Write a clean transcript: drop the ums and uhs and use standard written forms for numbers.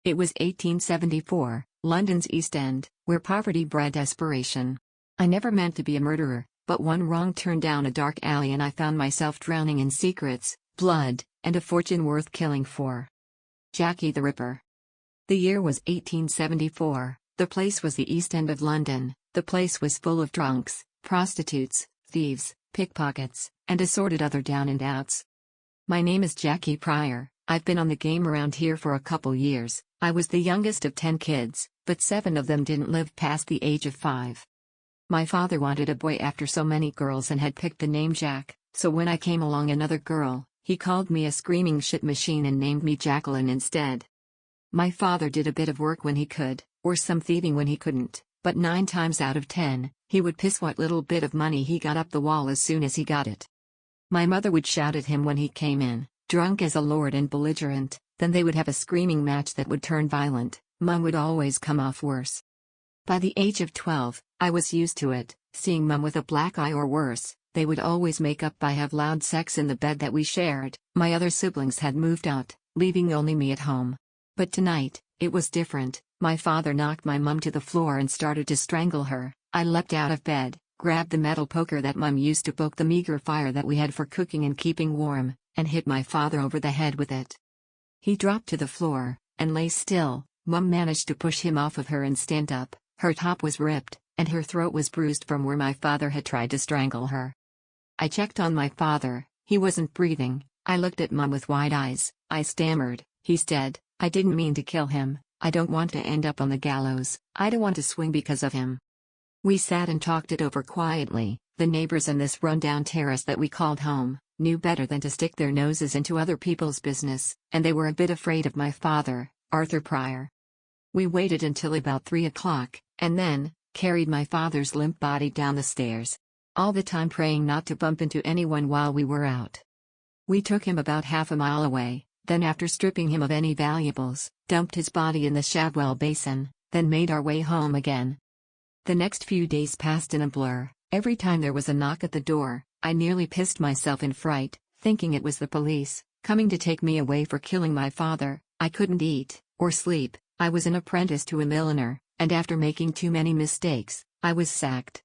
It was 1874, London's East End, where poverty bred desperation. I never meant to be a murderer, but one wrong turn down a dark alley and I found myself drowning in secrets, blood, and a fortune worth killing for. Jackie the Ripper. The year was 1874, the place was the East End of London, the place was full of drunks, prostitutes, thieves, pickpockets, and assorted other down and outs. My name is Jackie Pryor, I've been on the game around here for a couple years. I was the youngest of 10 kids, but 7 of them didn't live past the age of 5. My father wanted a boy after so many girls and had picked the name Jack, so when I came along another girl, he called me a screaming shit machine and named me Jacqueline instead. My father did a bit of work when he could, or some thieving when he couldn't, but 9 times out of 10, he would piss what little bit of money he got up the wall as soon as he got it. My mother would shout at him when he came in, drunk as a lord and belligerent. Then they would have a screaming match that would turn violent. Mum would always come off worse. By the age of 12, I was used to it, seeing Mum with a black eye or worse. They would always make up by have loud sex in the bed that we shared. My other siblings had moved out, leaving only me at home. But tonight, it was different. My father knocked my mum to the floor and started to strangle her. I leapt out of bed, grabbed the metal poker that Mum used to poke the meager fire that we had for cooking and keeping warm, and hit my father over the head with it. He dropped to the floor, and lay still. Mum managed to push him off of her and stand up. Her top was ripped, and her throat was bruised from where my father had tried to strangle her. I checked on my father, he wasn't breathing. I looked at Mum with wide eyes. I stammered, "He's dead. I didn't mean to kill him. I don't want to end up on the gallows. I don't want to swing because of him." We sat and talked it over quietly. The neighbors in this rundown terrace that we called home knew better than to stick their noses into other people's business, and they were a bit afraid of my father, Arthur Pryor. We waited until about 3 o'clock, and then carried my father's limp body down the stairs. All the time praying not to bump into anyone while we were out. We took him about half a mile away, then after stripping him of any valuables, dumped his body in the Shadwell Basin, then made our way home again. The next few days passed in a blur. Every time there was a knock at the door, I nearly pissed myself in fright, thinking it was the police, coming to take me away for killing my father. I couldn't eat, or sleep. I was an apprentice to a milliner, and after making too many mistakes, I was sacked.